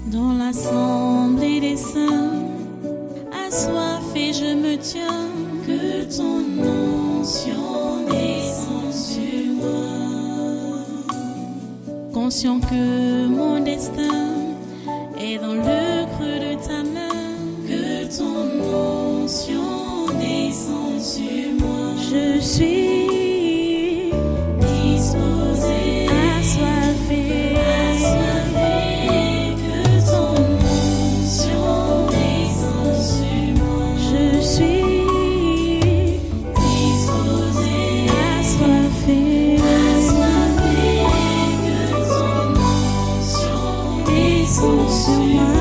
Dans l'assemblée des saints, assoiffé je me tiens, que ton onction descende sur moi. Conscient que mon destin est dans le creux de ta main, que ton onction descende sur moi. Je suis disposé, assoiffé, que ton onction descende sur moi. Je suis disposé, assoiffé, que ton onction descende sur moi.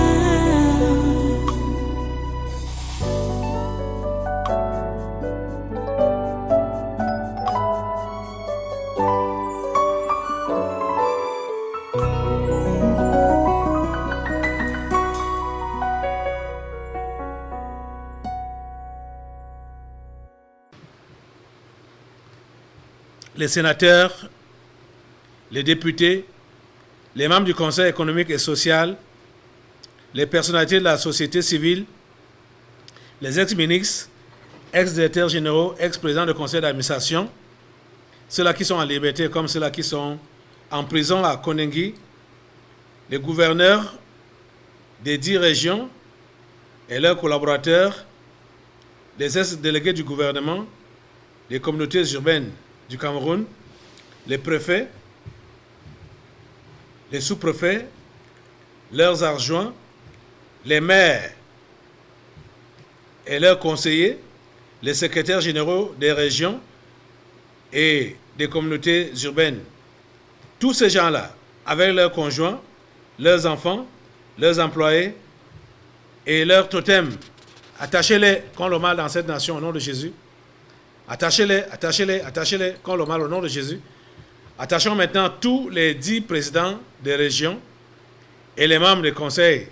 Les sénateurs, les députés, les membres du Conseil économique et social, les personnalités de la société civile, les ex-ministres, ex-directeurs généraux, ex-présidents de conseil d'administration, ceux-là qui sont en liberté comme ceux-là qui sont en prison à Konengi, les gouverneurs des 10 régions et leurs collaborateurs, les ex-délégués du gouvernement, les communautés urbaines du Cameroun, les préfets, les sous-préfets, leurs adjoints, les maires et leurs conseillers, les secrétaires généraux des régions et des communautés urbaines. Tous ces gens-là, avec leurs conjoints, leurs enfants, leurs employés et leurs totems, attachez-les contre le mal dans cette nation au nom de Jésus. Attachez-les, attachez-les, attachez-les contre le mal au nom de Jésus. Attachons maintenant tous les 10 présidents des régions et les membres des conseils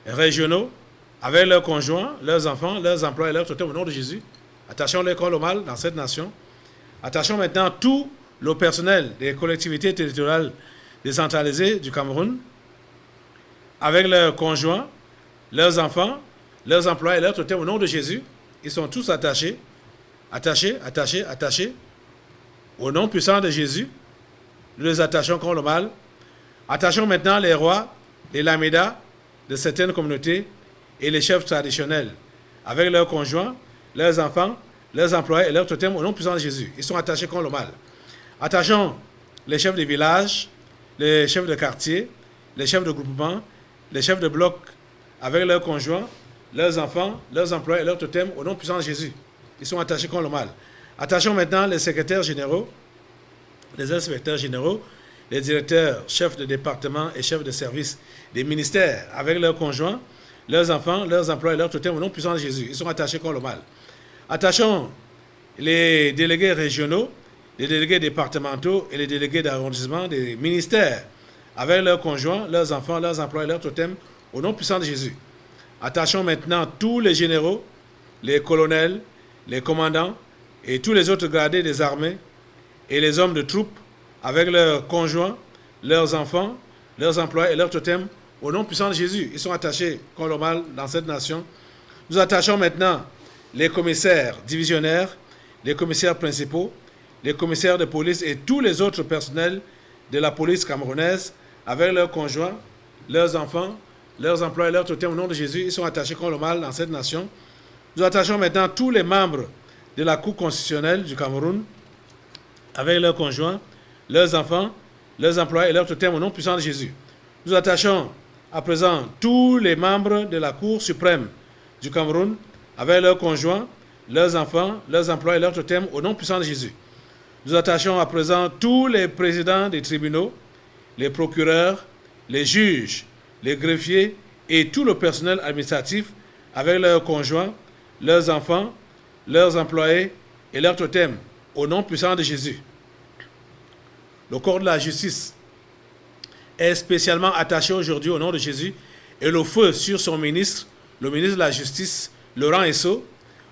régionaux avec leurs conjoints, leurs enfants, leurs employés, leurs totems au nom de Jésus. Attachons-les contre le mal dans cette nation. Attachons maintenant tout le personnel des collectivités territoriales décentralisées du Cameroun avec leurs conjoints, leurs enfants, leurs employés et leurs totems au nom de Jésus. Ils sont tous attachés. Attachés, attachés, attachés. Au nom puissant de Jésus, nous les attachons contre le mal. Attachons maintenant les rois, les lamédas de certaines communautés et les chefs traditionnels, avec leurs conjoints, leurs enfants, leurs employés et leurs totems au nom puissant de Jésus. Ils sont attachés contre le mal. Attachons les chefs de village, les chefs de quartier, les chefs de groupement, les chefs de bloc, avec leurs conjoints, leurs enfants, leurs employés et leurs totems au nom puissant de Jésus. Ils sont attachés contre le mal. Attachons maintenant les secrétaires généraux, les inspecteurs généraux, les directeurs, chefs de département et chefs de service des ministères, avec leurs conjoints, leurs enfants, leurs employés et leurs totems au nom puissant de Jésus. Ils sont attachés contre le mal. Attachons les délégués régionaux, les délégués départementaux et les délégués d'arrondissement des ministères, avec leurs conjoints, leurs enfants, leurs employés et leurs totems au nom puissant de Jésus. Attachons maintenant tous les généraux, les colonels, les commandants et tous les autres gradés des armées et les hommes de troupes avec leurs conjoints, leurs enfants, leurs employés et leurs totems au nom puissant de Jésus. Ils sont attachés contre le mal dans cette nation. Nous attachons maintenant les commissaires divisionnaires, les commissaires principaux, les commissaires de police et tous les autres personnels de la police camerounaise avec leurs conjoints, leurs enfants, leurs employés et leurs totems au nom de Jésus. Ils sont attachés contre le mal dans cette nation. Nous attachons maintenant tous les membres de la Cour constitutionnelle du Cameroun avec leurs conjoints, leurs enfants, leurs employés et leurs totems au nom puissant de Jésus. Nous attachons à présent tous les membres de la Cour suprême du Cameroun avec leurs conjoints, leurs enfants, leurs employés et leurs totems au nom puissant de Jésus. Nous attachons à présent tous les présidents des tribunaux, les procureurs, les juges, les greffiers et tout le personnel administratif avec leurs conjoints, leurs enfants, leurs employés et leurs totems, au nom puissant de Jésus. Le corps de la justice est spécialement attaché aujourd'hui au nom de Jésus et le feu sur son ministre, le ministre de la Justice, Laurent Esso,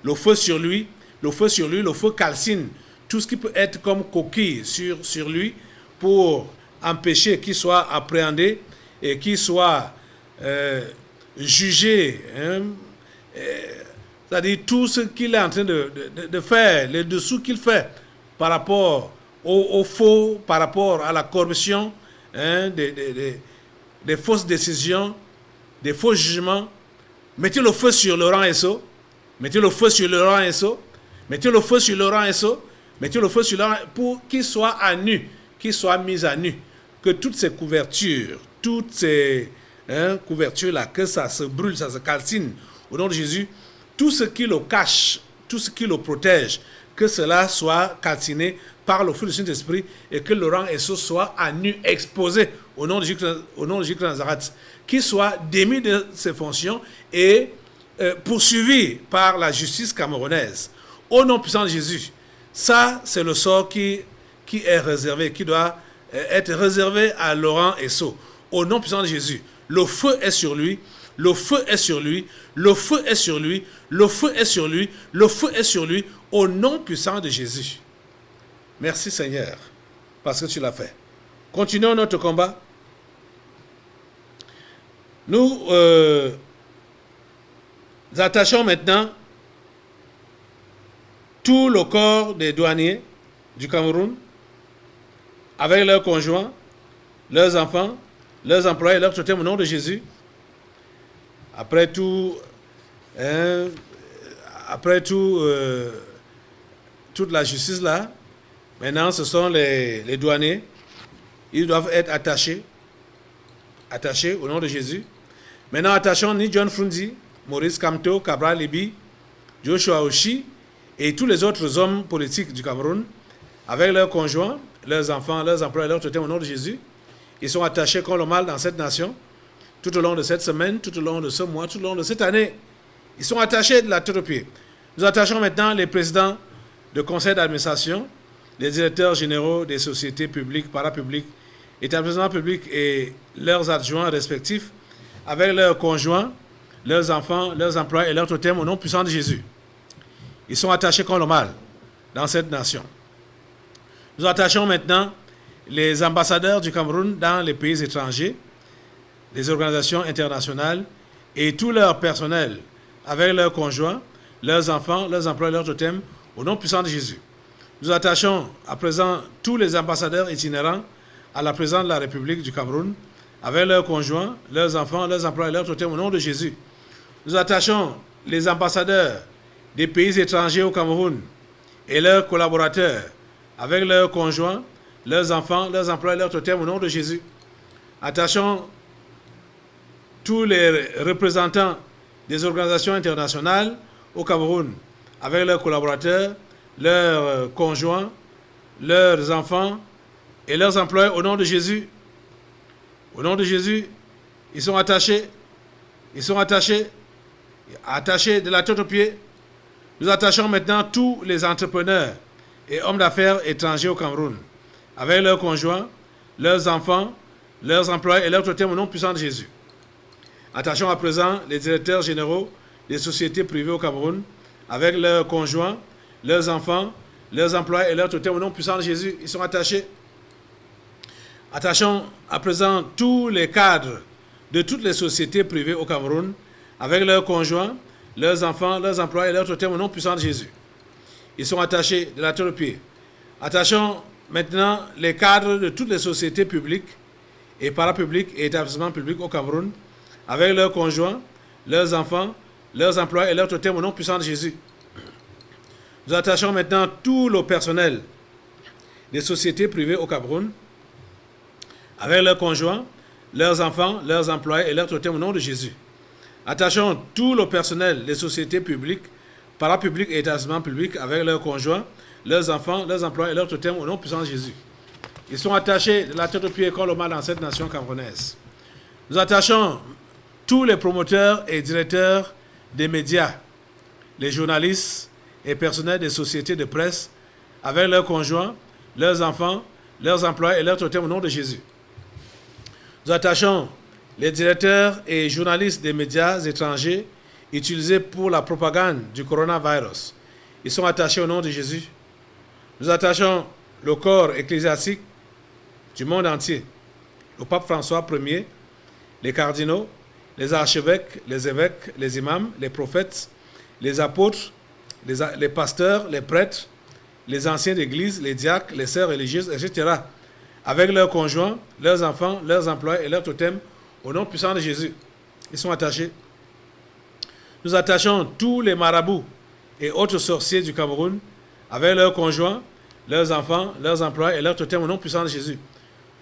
le feu sur lui, le feu calcine tout ce qui peut être comme coquille sur lui pour empêcher qu'il soit appréhendé et qu'il soit juger, hein, c'est-à-dire tout ce qu'il est en train de faire, les dessous qu'il fait par rapport au faux, par rapport à la corruption, hein, des fausses décisions, des faux jugements. Mettez le feu sur Laurent Esso, mettez le feu sur Laurent Esso, mettez le feu sur Laurent Esso, mettez le feu sur Laurent pour qu'il soit à nu, qu'il soit mis à nu, que toutes ces couvertures, toutes ces couvertures-là, que ça se brûle, ça se calcine au nom de Jésus, tout ce qui le cache, tout ce qui le protège, que cela soit calciné par le feu du Saint-Esprit et que Laurent Esso soit à nu, exposé au nom de Jésus de Nazareth, qu'il soit démis de ses fonctions et poursuivi par la justice camerounaise. Au nom puissant de Jésus, ça c'est le sort qui est réservé, qui doit être réservé à Laurent Esso. Au nom puissant de Jésus, le feu est sur lui, le feu est sur lui, le feu est sur lui, le feu est sur lui, le feu est sur lui, au nom puissant de Jésus. Merci Seigneur, parce que tu l'as fait. Continuons notre combat. Nous attachons maintenant tout le corps des douaniers du Cameroun avec leurs conjoints, leurs enfants, leurs employés, leurs totems au nom de Jésus. Après tout, toute la justice là, maintenant ce sont les douaniers. Ils doivent être attachés au nom de Jésus. Maintenant, attachons ni John Frunzi, Maurice Kamto, Cabral Libi, Joshua Oshi et tous les autres hommes politiques du Cameroun avec leurs conjoints, leurs enfants, leurs employés, leurs totems au nom de Jésus. Ils sont attachés comme le mal dans cette nation, tout au long de cette semaine, tout au long de ce mois, tout au long de cette année. Ils sont attachés de la tête aux pieds. Nous attachons maintenant les présidents de conseil d'administration, les directeurs généraux des sociétés publiques, parapubliques, établissements publics et leurs adjoints respectifs, avec leurs conjoints, leurs enfants, leurs employés et leurs totems au nom puissant de Jésus. Ils sont attachés comme le mal dans cette nation. Nous attachons maintenant les ambassadeurs du Cameroun dans les pays étrangers, les organisations internationales et tout leur personnel avec leurs conjoints, leurs enfants, leurs employés, leurs totems au nom puissant de Jésus. Nous attachons à présent tous les ambassadeurs itinérants à la présidence de la République du Cameroun avec leurs conjoints, leurs enfants, leurs employés, leurs totems au nom de Jésus. Nous attachons les ambassadeurs des pays étrangers au Cameroun et leurs collaborateurs avec leurs conjoints, leurs enfants, leurs employés, leurs totems au nom de Jésus. Attachons tous les représentants des organisations internationales au Cameroun avec leurs collaborateurs, leurs conjoints, leurs enfants et leurs employés au nom de Jésus. Au nom de Jésus, ils sont attachés de la tête aux pieds. Nous attachons maintenant tous les entrepreneurs et hommes d'affaires étrangers au Cameroun avec leurs conjoints, leurs enfants, leurs employés et leurs totems au nom puissant de Jésus. Attachons à présent les directeurs généraux des sociétés privées au Cameroun avec leurs conjoints, leurs enfants, leurs employés et leurs totems au nom puissant de Jésus. Ils sont attachés. Attachons à présent tous les cadres de toutes les sociétés privées au Cameroun avec leurs conjoints, leurs enfants, leurs employés et leurs totems au nom puissant de Jésus. Ils sont attachés de la tête aux pieds. Attachons maintenant les cadres de toutes les sociétés publiques et parapubliques et établissements publics au Cameroun avec leurs conjoints, leurs enfants, leurs employés et leurs totems au nom puissant de Jésus. Nous attachons maintenant tout le personnel des sociétés privées au Cameroun avec leurs conjoints, leurs enfants, leurs employés et leurs totems au nom de Jésus. Attachons tout le personnel des sociétés publiques, parapubliques et établissements publics avec leurs conjoints, leurs enfants, leurs employés et leurs totems au nom puissant de Jésus. Ils sont attachés de la tête aux pieds comme le mal dans cette nation camerounaise. Nous attachons tous les promoteurs et directeurs des médias, les journalistes et personnels des sociétés de presse avec leurs conjoints, leurs enfants, leurs employés et leurs totems au nom de Jésus. Nous attachons les directeurs et journalistes des médias étrangers utilisés pour la propagande du coronavirus. Ils sont attachés au nom de Jésus. Nous attachons le corps ecclésiastique du monde entier, le pape François Ier, les cardinaux les archevêques, les évêques, les imams, les prophètes, les apôtres, les pasteurs, les prêtres, les anciens d'église, les diacres, les sœurs religieuses, etc., avec leurs conjoints, leurs enfants, leurs employés et leurs totems, au nom puissant de Jésus. Ils sont attachés. Nous attachons tous les marabouts et autres sorciers du Cameroun, avec leurs conjoints, leurs enfants, leurs employés et leurs totems, au nom puissant de Jésus.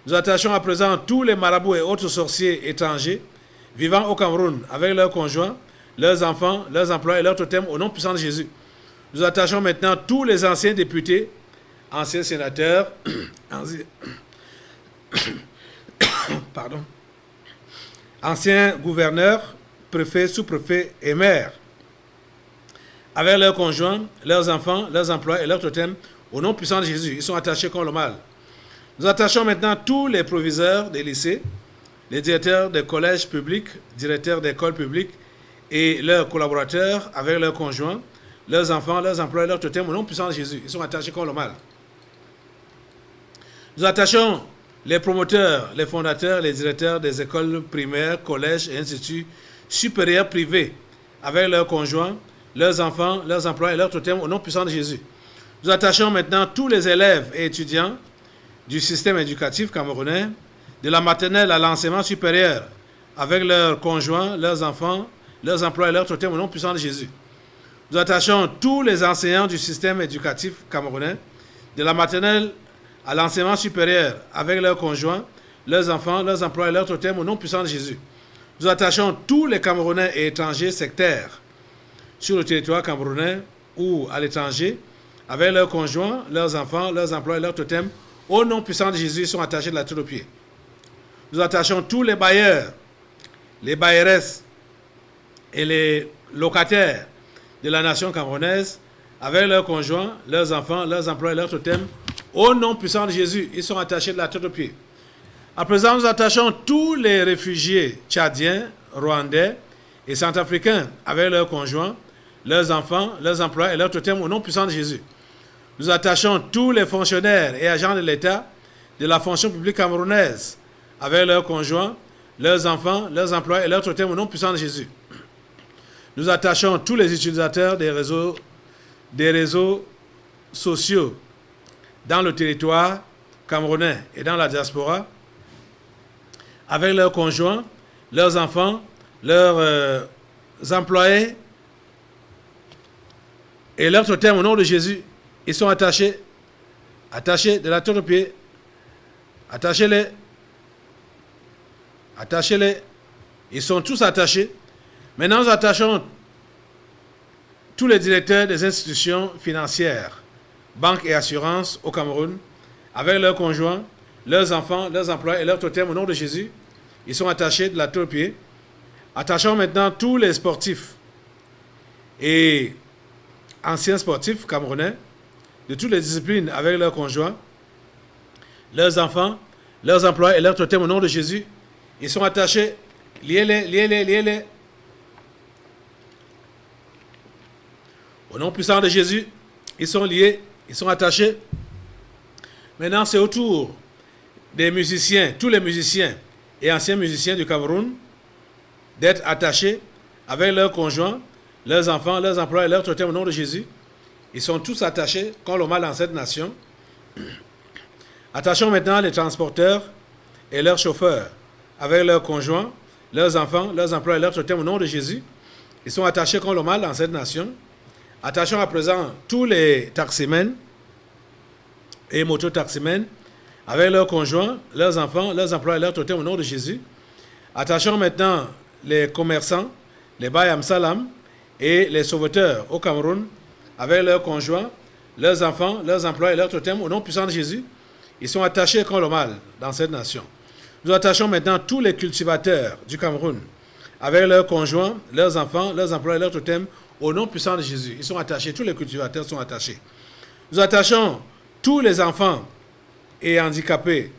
Nous attachons à présent tous les marabouts et autres sorciers étrangers vivant au Cameroun, avec leurs conjoints, leurs enfants, leurs employés et leurs totems, au nom puissant de Jésus. Nous attachons maintenant tous les anciens députés, anciens sénateurs, anciens gouverneurs, préfets, sous-préfets et maires, avec leurs conjoints, leurs enfants, leurs employés et leurs totems, au nom puissant de Jésus. Ils sont attachés contre le mal. Nous attachons maintenant tous les proviseurs des lycées, les directeurs des collèges publics, directeurs d'écoles publiques et leurs collaborateurs avec leurs conjoints, leurs enfants, leurs employés, leurs totems, au nom puissant de Jésus. Ils sont attachés contre le mal. Nous attachons les promoteurs, les fondateurs, les directeurs des écoles primaires, collèges et instituts supérieurs privés avec leurs conjoints, leurs enfants, leurs employés et leurs totems, au nom puissant de Jésus. Nous attachons maintenant tous les élèves et étudiants du système éducatif camerounais, de la maternelle à l'enseignement supérieur, avec leurs conjoints, leurs enfants, leurs employés et leurs totems, au nom puissant de Jésus. Nous attachons tous les enseignants du système éducatif camerounais, de la maternelle à l'enseignement supérieur, avec leurs conjoints, leurs enfants, leurs employés et leurs totems, au nom puissant de Jésus. Nous attachons tous les Camerounais et étrangers sectaires sur le territoire camerounais ou à l'étranger, avec leurs conjoints, leurs enfants, leurs employés et leurs totems, au nom puissant de Jésus, ils sont attachés de la tête aux pieds. Nous attachons tous les bailleurs, les bailleresses et les locataires de la nation camerounaise, avec leurs conjoints, leurs enfants, leurs employés et leurs totems, au nom puissant de Jésus, ils sont attachés de la tête aux pieds. À présent, nous attachons tous les réfugiés tchadiens, rwandais et centrafricains, avec leurs conjoints, leurs enfants, leurs employés et leurs totems, au nom puissant de Jésus. Nous attachons tous les fonctionnaires et agents de l'État de la fonction publique camerounaise, avec leurs conjoints, leurs enfants, leurs employés et leurs totems, au nom puissant de Jésus. Nous attachons tous les utilisateurs des réseaux sociaux dans le territoire camerounais et dans la diaspora, avec leurs conjoints, leurs enfants, leurs employés et leurs totems, au nom de Jésus. Ils sont attachés de la tête aux pieds. Attachez-les. Ils sont tous attachés. Maintenant, nous attachons tous les directeurs des institutions financières, banques et assurances au Cameroun, avec leurs conjoints, leurs enfants, leurs employés et leurs totems, au nom de Jésus. Ils sont attachés de la tête aux pieds. Attachons maintenant tous les sportifs et anciens sportifs camerounais de toutes les disciplines avec leurs conjoints, leurs enfants, leurs employés et leurs totems, au nom de Jésus. Ils sont attachés. Liez-les. Au nom puissant de Jésus, ils sont liés, ils sont attachés. Maintenant, c'est au tour des musiciens, tous les musiciens et anciens musiciens du Cameroun, d'être attachés avec leurs conjoints, leurs enfants, leurs employés et leurs totems, au nom de Jésus. Ils sont tous attachés contre le mal dans cette nation. Attachons maintenant les transporteurs et leurs chauffeurs avec leurs conjoints, leurs enfants, leurs employés et leurs totems, au nom de Jésus. Ils sont attachés contre le mal dans cette nation. Attachons à présent tous les taximens et mototaximens avec leurs conjoints, leurs enfants, leurs employés et leurs totems, au nom de Jésus. Attachons maintenant les commerçants, les Bayam Salam et les sauveteurs au Cameroun avec leurs conjoints, leurs enfants, leurs employés et leurs totems, au nom puissant de Jésus. Ils sont attachés contre le mal dans cette nation. Nous attachons maintenant tous les cultivateurs du Cameroun avec leurs conjoints, leurs enfants, leurs employés et leurs totems, au nom puissant de Jésus. Ils sont attachés, tous les cultivateurs sont attachés. Nous attachons tous les enfants et handicapés,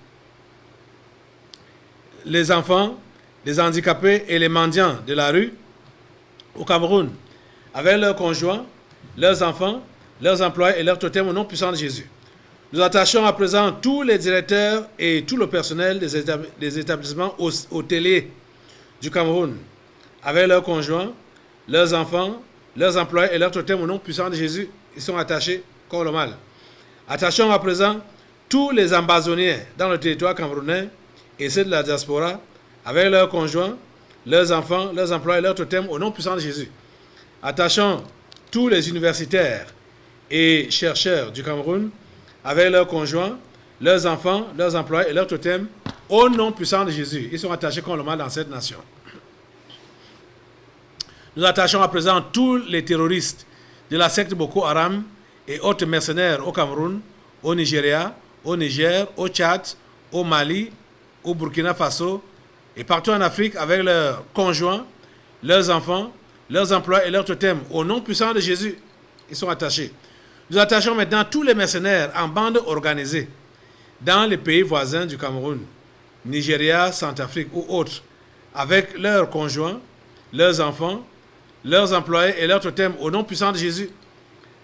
les enfants, les handicapés et les mendiants de la rue au Cameroun avec leurs conjoints, leurs enfants, leurs employés et leurs totems, au nom puissant de Jésus. Nous attachons à présent tous les directeurs et tout le personnel des établissements hôteliers du Cameroun avec leurs conjoints, leurs enfants, leurs employés et leurs totems au nom puissant de Jésus. Ils sont attachés contre le mal. Attachons à présent tous les ambazoniens dans le territoire camerounais et ceux de la diaspora avec leurs conjoints, leurs enfants, leurs employés et leurs totems au nom puissant de Jésus. Attachons tous les universitaires et chercheurs du Cameroun avec leurs conjoints, leurs enfants, leurs employés et leurs totems au nom puissant de Jésus. Ils sont attachés contre le mal dans cette nation. Nous attachons à présent tous les terroristes de la secte Boko Haram et autres mercenaires au Cameroun, au Nigeria, au Niger, au Tchad, au Mali, au Burkina Faso et partout en Afrique avec leurs conjoints, leurs enfants, leurs emplois et leurs totems au nom puissant de Jésus. Ils sont attachés. Nous attachons maintenant tous les mercenaires en bande organisée dans les pays voisins du Cameroun, Nigeria, Centrafrique ou autres, avec leurs conjoints, leurs enfants, leurs employés et leurs totems au nom puissant de Jésus.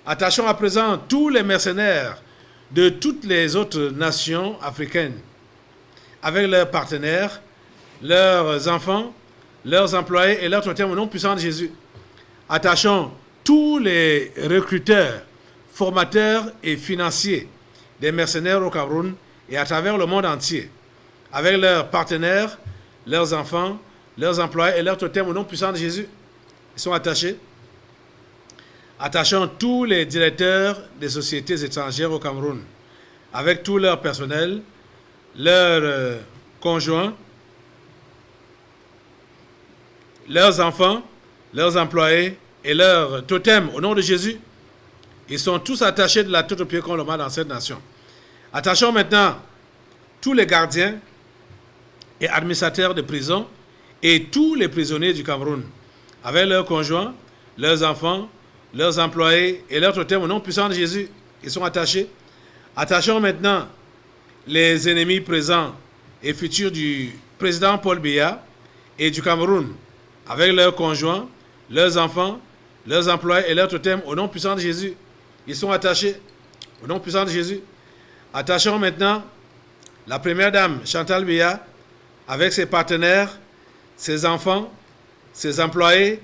Attachons à présent tous les mercenaires de toutes les autres nations africaines, avec leurs partenaires, leurs enfants, leurs employés et leurs totems au nom puissant de Jésus. Attachons tous les recruteurs, formateurs et financiers des mercenaires au Cameroun et à travers le monde entier, avec leurs partenaires, leurs enfants, leurs employés et leurs totems au nom puissant de Jésus. Ils sont attachés. Attachons tous les directeurs des sociétés étrangères au Cameroun, avec tout leur personnel, leurs conjoints, leurs enfants, leurs employés et leurs totems au nom de Jésus. Ils sont tous attachés de la tête aux pieds contre le mal dans cette nation. Attachons maintenant tous les gardiens et administrateurs de prison et tous les prisonniers du Cameroun, avec leurs conjoints, leurs enfants, leurs employés et leurs totems au nom puissant de Jésus. Ils sont attachés. Attachons maintenant les ennemis présents et futurs du président Paul Biya et du Cameroun, avec leurs conjoints, leurs enfants, leurs employés et leurs totems au nom puissant de Jésus. Ils sont attachés au nom puissant de Jésus. Attachons maintenant la première dame, Chantal Biya, avec ses partenaires, ses enfants, ses employés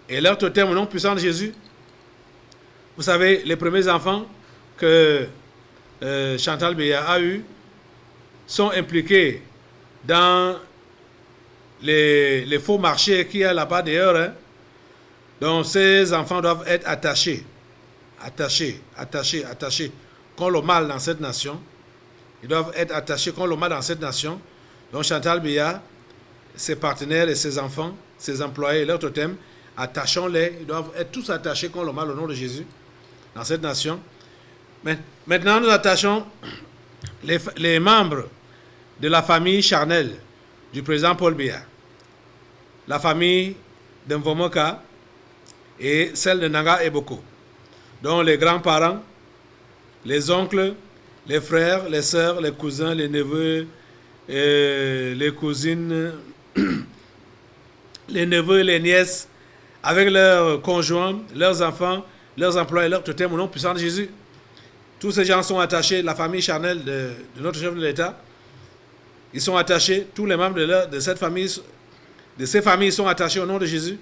et leurs totems au nom puissant de Jésus. Vous savez, les premiers enfants que Chantal Biya a eus sont impliqués dans les faux marchés qu'il y a là-bas d'ailleurs. Hein. Donc ces enfants doivent être attachés contre le mal dans cette nation. Ils doivent être attachés contre le mal dans cette nation. Donc Chantal Biya, ses partenaires et ses enfants, ses employés et leurs totems, attachons-les. Ils doivent être tous attachés contre le mal au nom de Jésus dans cette nation. Maintenant, nous attachons les membres de la famille charnelle du président Paul Biya, la famille de Mvomoka et celle de Nanga Eboko, dont les grands-parents, les oncles, les frères, les sœurs, les cousins, les neveux, les cousines, les neveux, les nièces, avec leurs conjoints, leurs enfants, leurs emplois et leurs totems au nom puissant de Jésus. Tous ces gens sont attachés, la famille charnelle de notre chef de l'État, ils sont attachés, tous les membres de cette famille, de ces familles sont attachés au nom de Jésus.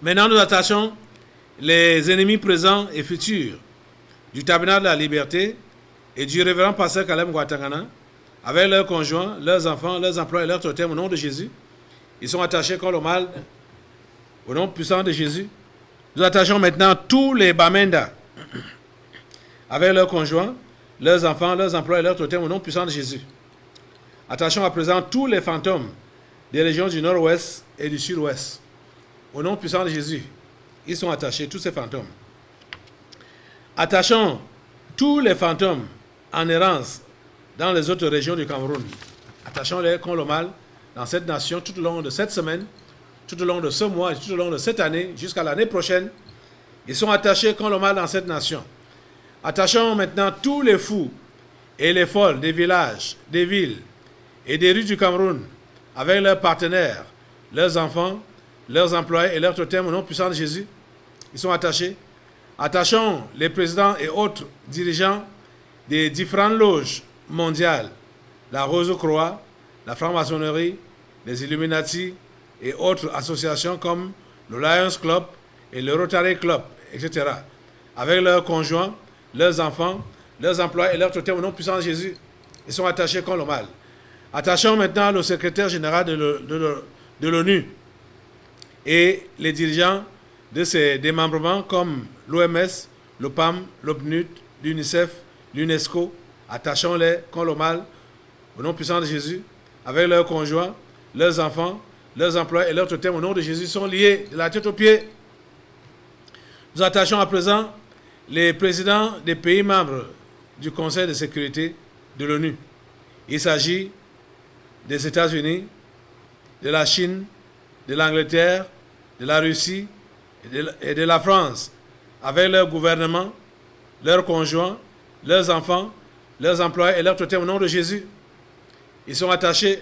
Maintenant, nous attachons les ennemis présents et futurs du tabernacle de la liberté et du révérend pasteur Kalem Guatangana, avec leurs conjoints, leurs enfants, leurs emplois et leurs totems au nom de Jésus. Ils sont attachés contre le mal au nom puissant de Jésus. Nous attachons maintenant tous les Bamenda avec leurs conjoints, leurs enfants, leurs emplois et leurs totems au nom puissant de Jésus. Attachons à présent tous les fantômes des régions du nord-ouest et du sud-ouest au nom puissant de Jésus. Ils sont attachés, tous ces fantômes. Attachons tous les fantômes en errance dans les autres régions du Cameroun. Attachons-les contre le mal dans cette nation tout au long de cette semaine, tout au long de ce mois et tout au long de cette année, jusqu'à l'année prochaine. Ils sont attachés contre le mal dans cette nation. Attachons maintenant tous les fous et les folles des villages, des villes et des rues du Cameroun, avec leurs partenaires, leurs enfants, leurs employés et leurs totems au nom puissant de Jésus. Ils sont attachés. Attachons les présidents et autres dirigeants des différentes loges mondiales, la Rose-Croix, la franc-maçonnerie, les Illuminati et autres associations comme le Lions Club et le Rotary Club, etc. Avec leurs conjoints, leurs enfants, leurs emplois et leurs totems au nom puissant de Jésus. Ils sont attachés contre le mal. Attachons maintenant le secrétaire général de l'ONU et les dirigeants de ses démembrements comme l'OMS, le PAM, l'OPNUD, l'UNICEF, l'UNESCO. Attachons-les contre le mal au nom puissant de Jésus, avec leurs conjoints, leurs enfants, leurs emplois et leurs totems au nom de Jésus sont liés de la tête aux pieds. Nous attachons à présent les présidents des pays membres du Conseil de sécurité de l'ONU. Il s'agit des États-Unis, de la Chine, de l'Angleterre, de la Russie et de la France, avec leurs gouvernements, leurs conjoints, leurs enfants, leurs emplois et leurs totems au nom de Jésus. Ils sont attachés.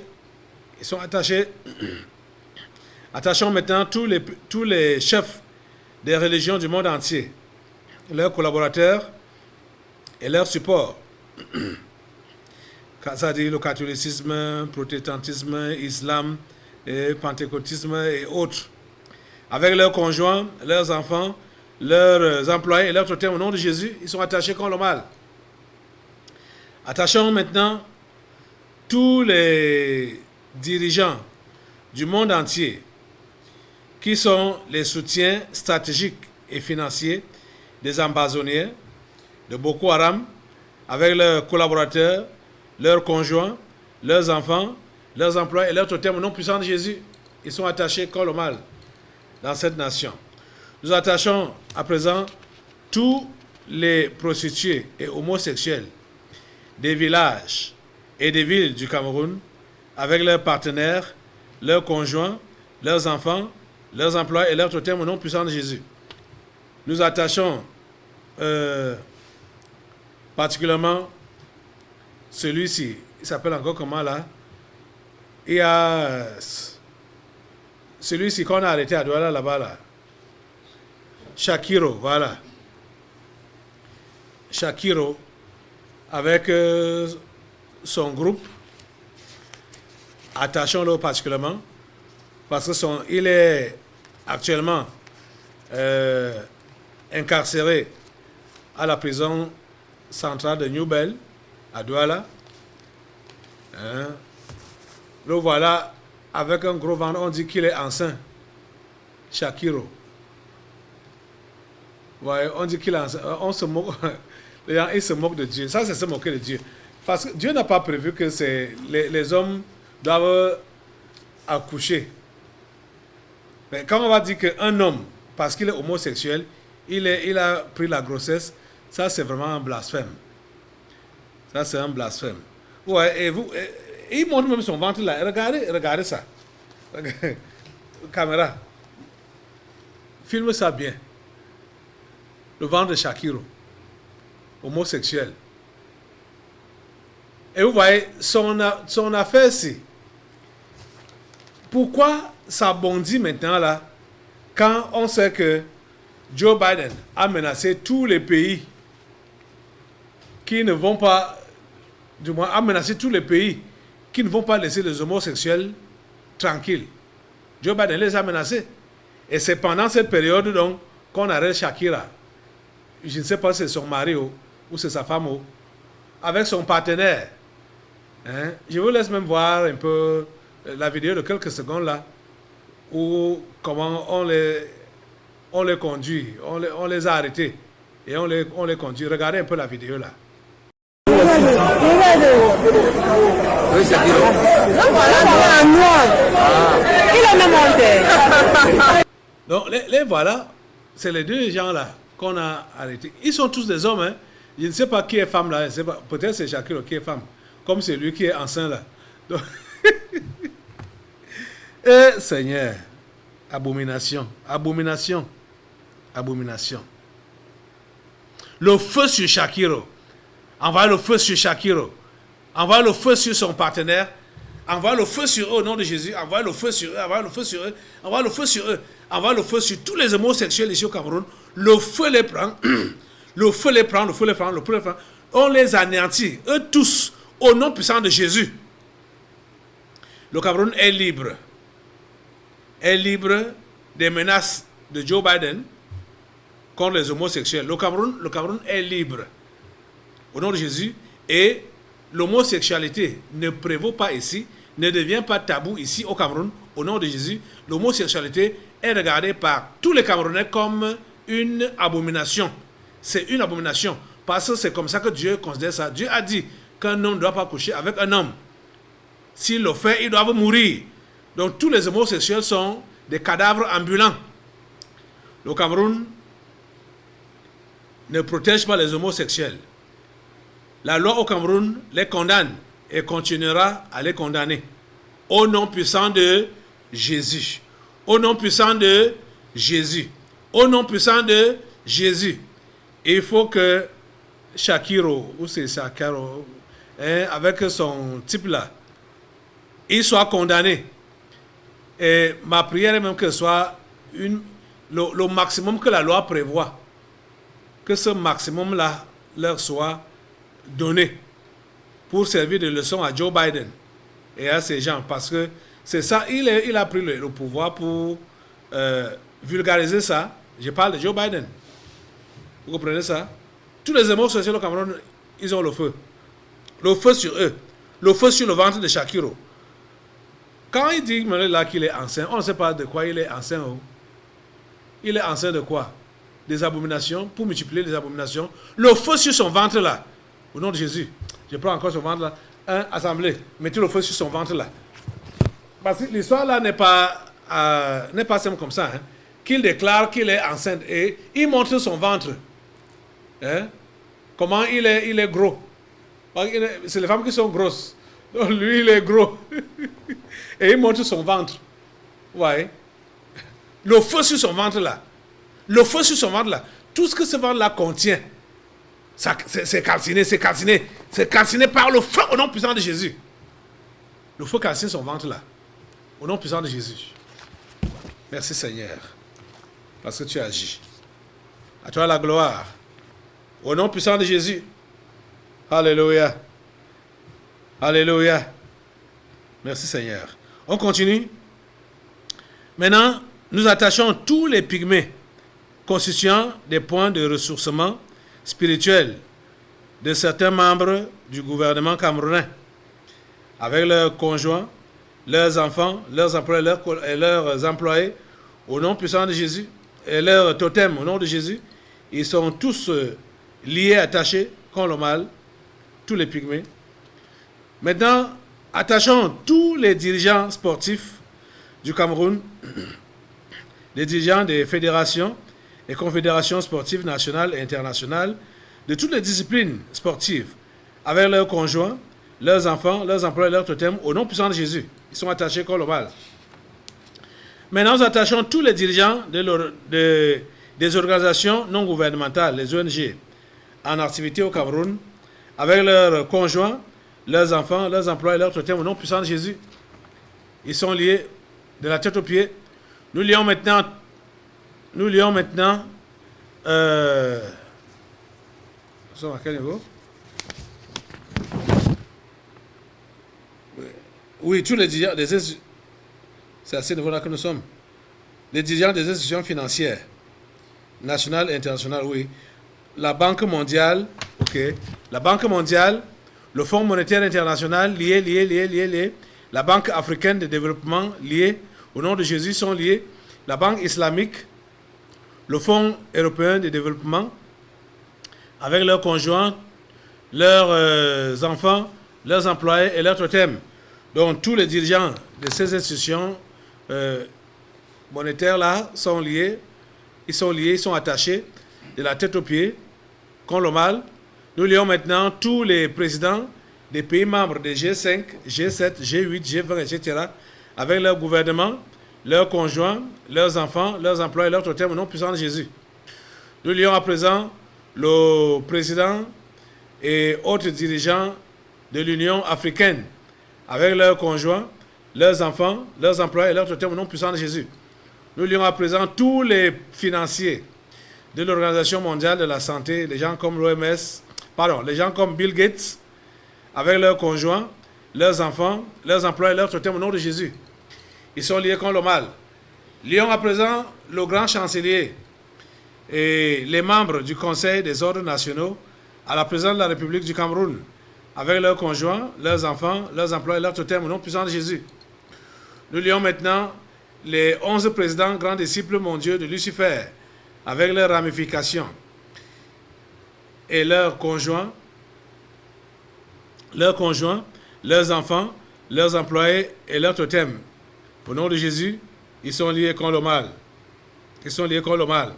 Attachons maintenant tous les chefs des religions du monde entier, leurs collaborateurs et leurs supports. Ça dit le catholicisme, le protestantisme, l'islam, le pentecôtisme et autres. Avec leurs conjoints, leurs enfants, leurs employés et leurs totems au nom de Jésus, ils sont attachés contre le mal. Attachons maintenant tous les dirigeants du monde entier qui sont les soutiens stratégiques et financiers des ambazoniens de Boko Haram, avec leurs collaborateurs, leurs conjoints, leurs enfants, leurs emplois et leurs totems au nom puissant de Jésus. Ils sont attachés contre le mal dans cette nation. Nous attachons à présent tous les prostituées et homosexuels des villages et des villes du Cameroun, avec leurs partenaires, leurs conjoints, leurs enfants, leurs emplois et leurs totems au nom puissant de Jésus. Nous attachons particulièrement celui-ci, il s'appelle encore comment là? Il y a celui-ci qu'on a arrêté à Douala là-bas là. Shakiro, voilà. Shakiro, avec son groupe, attachons-le particulièrement, parce qu'il est actuellement incarcéré à la prison centrale de New Bell, à Douala. Le voilà avec un gros ventre, on dit qu'il est enceint. Shakiro. Ouais, on dit qu'il est enceint. On se moque, les gens, ils se moquent de Dieu. Ça, c'est se moquer de Dieu. Parce que Dieu n'a pas prévu que les hommes doivent accoucher. Mais quand on va dire qu'un homme, parce qu'il est homosexuel, il a pris la grossesse, ça c'est vraiment un blasphème. Ça c'est un blasphème. Ouais, et vous, il montre même son ventre là. Regardez ça. Caméra. Filme ça bien. Le ventre de Shakiro. Homosexuel. Et vous voyez, son affaire-ci. Pourquoi ça bondit maintenant là, quand on sait que Joe Biden a menacé tous les pays qui ne vont pas, du moins a menacé tous les pays qui ne vont pas laisser les homosexuels tranquilles. Joe Biden les a menacés. Et c'est pendant cette période donc qu'on arrête Shakira. Je ne sais pas si c'est son mari ou c'est sa femme avec son partenaire. Hein? Je vous laisse même voir un peu la vidéo de quelques secondes là, où comment on les conduit, on les a arrêtés et on les conduit. Regardez un peu la vidéo là. Oui, c'est Kiro. Donc les voilà, c'est les deux gens là qu'on a arrêtés. Ils sont tous des hommes, hein. Je ne sais pas qui est femme là, peut-être c'est Shakiro qui est femme, comme c'est lui qui est enceint là. Donc et Seigneur, abomination, abomination, abomination. Le feu sur Shakiro. Envoie le feu sur Shakiro. Envoie le feu sur son partenaire. Envoie le feu sur eux au nom de Jésus. Envoie le feu sur eux. Envoie le feu sur eux. Envoie le feu sur eux. Envoie le feu sur tous les homosexuels ici au Cameroun. Le feu les prend. Le feu les prend. Le feu les prend. Le feu les prend. On les anéantit. Eux tous. Au nom puissant de Jésus. Le Cameroun est libre. est libre des menaces de Joe Biden contre les homosexuels. Le Cameroun est libre au nom de Jésus et l'homosexualité ne prévaut pas ici, ne devient pas tabou ici au Cameroun au nom de Jésus. L'homosexualité est regardée par tous les Camerounais comme une abomination. C'est une abomination parce que c'est comme ça que Dieu considère ça. Dieu a dit qu'un homme ne doit pas coucher avec un homme. S'il le fait, ils doivent mourir. Donc tous les homosexuels sont des cadavres ambulants. Le Cameroun ne protège pas les homosexuels. La loi au Cameroun les condamne et continuera à les condamner. Au nom puissant de Jésus. Au nom puissant de Jésus. Au nom puissant de Jésus. Il faut que Shakiro, ou c'est Shakiro, avec son type là, il soit condamné. Et ma prière est même que ce soit le maximum que la loi prévoit. Que ce maximum-là leur soit donné pour servir de leçon à Joe Biden et à ces gens. Parce que c'est ça, il a pris le pouvoir pour vulgariser ça. Je parle de Joe Biden. Vous comprenez ça? Tous les homosexuels au Cameroun, ils ont le feu. Le feu sur eux. Le feu sur le ventre de Shakiro. Quand il dit là qu'il est enceint, on ne sait pas de quoi il est enceint. Il est enceint de quoi? Des abominations, pour multiplier les abominations. Le feu sur son ventre là. Au nom de Jésus. Je prends encore son ventre là. Assemblée. Mettez le feu sur son ventre là. Parce que l'histoire là n'est pas simple comme ça. Qu'il déclare qu'il est enceinte et il montre son ventre. Comment il est gros. C'est les femmes qui sont grosses. Donc lui, il est gros. Et il montre son ventre. Ouais. Le feu sur son ventre là. Le feu sur son ventre là. Tout ce que ce ventre là contient, c'est calciné, c'est calciné. C'est calciné par le feu au nom puissant de Jésus. Le feu calcine son ventre là. Au nom puissant de Jésus. Merci Seigneur. Parce que tu agis. À toi la gloire. Au nom puissant de Jésus. Alléluia. Alléluia. Merci Seigneur. On continue. Maintenant, nous attachons tous les pygmées constituant des points de ressourcement spirituel de certains membres du gouvernement camerounais avec leurs conjoints, leurs enfants, leurs employés et leurs employés au nom puissant de Jésus et leurs totems au nom de Jésus. Ils sont tous liés, attachés contre le mal, tous les pygmées. Maintenant, attachons tous les dirigeants sportifs du Cameroun, les dirigeants des fédérations et confédérations sportives nationales et internationales, de toutes les disciplines sportives, avec leurs conjoints, leurs enfants, leurs employés, leurs totems, au nom puissant de Jésus. Ils sont attachés contre le mal. Maintenant, nous attachons tous les dirigeants des organisations non gouvernementales, les ONG, en activité au Cameroun, avec leurs conjoints, leurs enfants, leurs employés, leurs totems, au nom puissant de Jésus. Ils sont liés de la tête aux pieds. Nous lions maintenant nous sommes à quel niveau? Oui, tous les dirigeants des institutions, c'est à ce niveau-là que nous sommes. Les dirigeants des institutions financières, nationales et internationales, oui. La Banque mondiale, ok. La Banque mondiale, le Fonds monétaire international, liés. La Banque africaine de développement, liés. Au nom de Jésus, sont liés. La Banque islamique, le Fonds européen de développement, avec leurs conjoints, leurs enfants, leurs employés et leurs totems. Donc tous les dirigeants de ces institutions monétaires là sont liés. Ils sont attachés de la tête aux pieds contre le mal. Nous lions maintenant tous les présidents des pays membres des G5, G7, G8, G20, etc. avec leur gouvernement, leurs conjoints, leurs enfants, leurs employés, leurs totems au nom puissant de Jésus. Nous lions à présent le président et autres dirigeants de l'Union africaine avec leurs conjoints, leurs enfants, leurs employés et leurs totems au nom puissant de Jésus. Nous lions à présent tous les financiers de l'Organisation mondiale de la santé, les gens comme les gens comme Bill Gates, avec leurs conjoints, leurs enfants, leurs employés, leurs totems au nom de Jésus. Ils sont liés contre le mal. Lions à présent le grand chancelier et les membres du Conseil des ordres nationaux à la présidence de la République du Cameroun, avec leurs conjoints, leurs enfants, leurs emplois et leurs totems au nom puissant de Jésus. Nous lions maintenant les 11 présidents grands disciples mondiaux de Lucifer, avec leurs ramifications et leurs conjoints, leurs enfants, leurs employés et leurs totems. Au nom de Jésus, ils sont liés contre le mal. Ils sont liés contre le mal.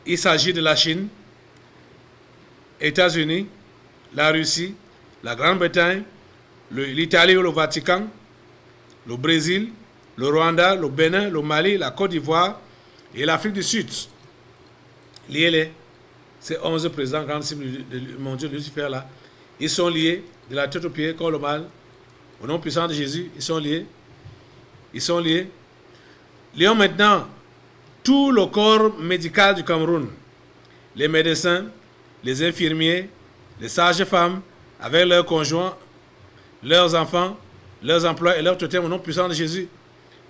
Il s'agit de la Chine, États-Unis, la Russie, la Grande-Bretagne, l'Italie ou le Vatican, le Brésil, le Rwanda, le Bénin, le Mali, la Côte d'Ivoire et l'Afrique du Sud. Liés-les. Ces 11 présidents grands disciples mondiaux de Lucifer là, ils sont liés de la tête aux pieds contre le mal. Au nom puissant de Jésus, ils sont liés. Ils sont liés. Lions maintenant tout le corps médical du Cameroun, les médecins, les infirmiers, les sages-femmes, avec leurs conjoints, leurs enfants, leurs emplois et leurs totems au nom puissant de Jésus.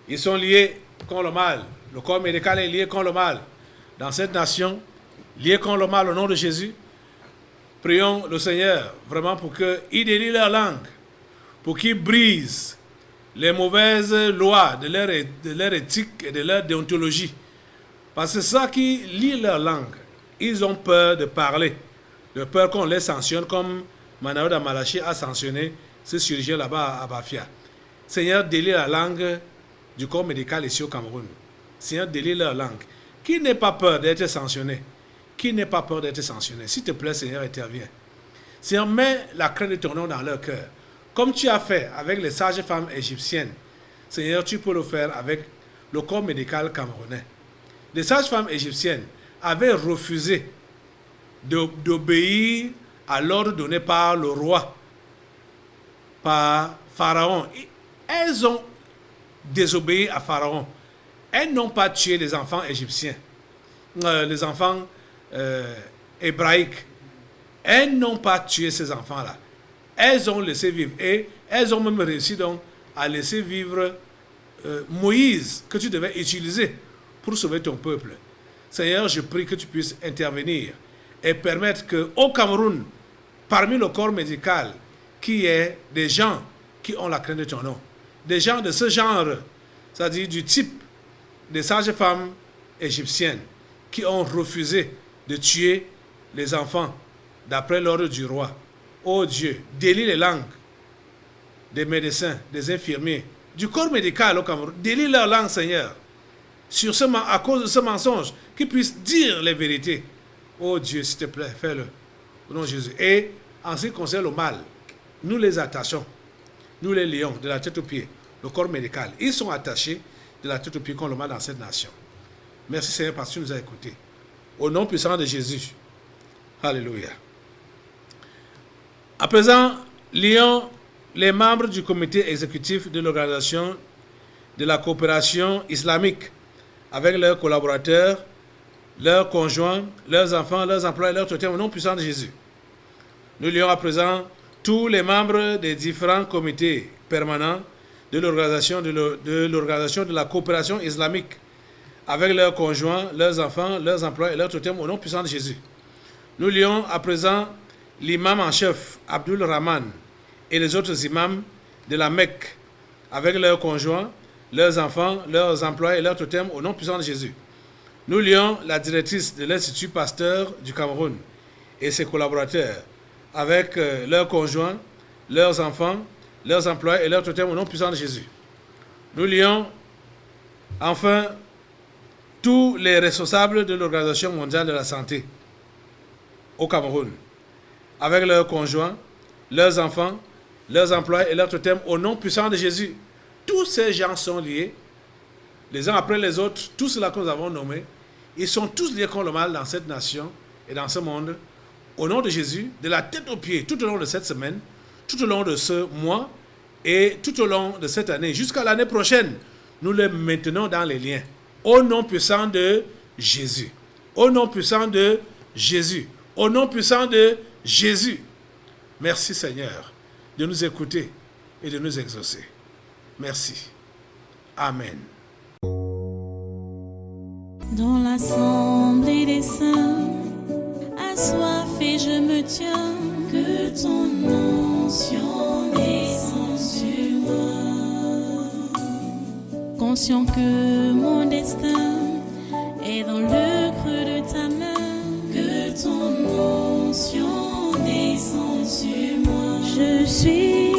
Ils sont liés contre le mal. Le corps médical est lié contre le mal. Dans cette nation, lié contre le mal au nom de Jésus, prions le Seigneur vraiment pour qu'il délie leur langue, pour qu'il brise les mauvaises lois de leur éthique et de leur déontologie. Parce que c'est ça qui lie leur langue. Ils ont peur de parler, de peur qu'on les sanctionne, comme Manaouda Malachi a sanctionné ce chirurgien là-bas à Bafia. Seigneur, délie la langue du corps médical ici au Cameroun. Seigneur, délie leur langue. Qui n'ait pas peur d'être sanctionné? Qui n'ait pas peur d'être sanctionné? S'il te plaît, Seigneur, interviens. Seigneur, mets la crainte de ton nom dans leur cœur. Comme tu as fait avec les sages-femmes égyptiennes, Seigneur, tu peux le faire avec le corps médical camerounais. Les sages-femmes égyptiennes avaient refusé d'obéir à l'ordre donné par le roi, par Pharaon. Elles ont désobéi à Pharaon. Elles n'ont pas tué les enfants égyptiens, les enfants hébraïques. Elles n'ont pas tué ces enfants-là. Elles ont laissé vivre. Et elles ont même réussi donc à laisser vivre Moïse, que tu devais utiliser pour sauver ton peuple. Seigneur, je prie que tu puisses intervenir et permettre qu'au Cameroun, parmi le corps médical, qu'il y ait des gens qui ont la crainte de ton nom. Des gens de ce genre, c'est-à-dire du type des sages-femmes égyptiennes qui ont refusé de tuer les enfants d'après l'ordre du roi. Oh Dieu, délie les langues des médecins, des infirmiers, du corps médical au Cameroun. Délie leur langue, Seigneur, à cause de ce mensonge, qu'ils puissent dire les vérités. Oh Dieu, s'il te plaît, fais-le. Au nom de Jésus. Et en ce qui concerne le mal, nous les attachons. Nous les lions de la tête aux pieds, le corps médical. Ils sont attachés de la tête aux pieds contre le mal dans cette nation. Merci Seigneur parce que tu nous as écoutés. Au nom puissant de Jésus. Alléluia. À présent, lions les membres du comité exécutif de l'Organisation de la coopération islamique avec leurs collaborateurs, leurs conjoints, leurs enfants, leurs emplois et leurs totems au nom puissant de Jésus. Nous lions à présent tous les membres des différents comités permanents de l'Organisation de la coopération islamique avec leurs conjoints, leurs enfants, leurs emplois et leurs totems au nom puissant de Jésus. Nous lions à présent l'imam en chef Abdul Rahman et les autres imams de la Mecque avec leurs conjoints, leurs enfants, leurs emplois et leurs totems au nom puissant de Jésus. Nous lions la directrice de l'Institut Pasteur du Cameroun et ses collaborateurs avec leurs conjoints, leurs enfants, leurs emplois et leurs totems au nom puissant de Jésus. Nous lions enfin tous les responsables de l'Organisation mondiale de la santé au Cameroun avec leurs conjoints, leurs enfants, leurs emplois et leurs totems au nom puissant de Jésus. Tous ces gens sont liés, les uns après les autres, tous ceux-là que nous avons nommés, ils sont tous liés contre le mal dans cette nation et dans ce monde. Au nom de Jésus, de la tête aux pieds, tout au long de cette semaine, tout au long de ce mois et tout au long de cette année, jusqu'à l'année prochaine, nous les maintenons dans les liens. Au nom puissant de Jésus. Au nom puissant de Jésus. Au nom puissant de Jésus. Merci Seigneur de nous écouter et de nous exaucer. Merci. Amen. Dans l'assemblée des saints, assoiffé je me tiens, que ton onction descende sur moi. Conscient que mon destin est dans le creux de ta main, que ton onction descende sur moi. Je suis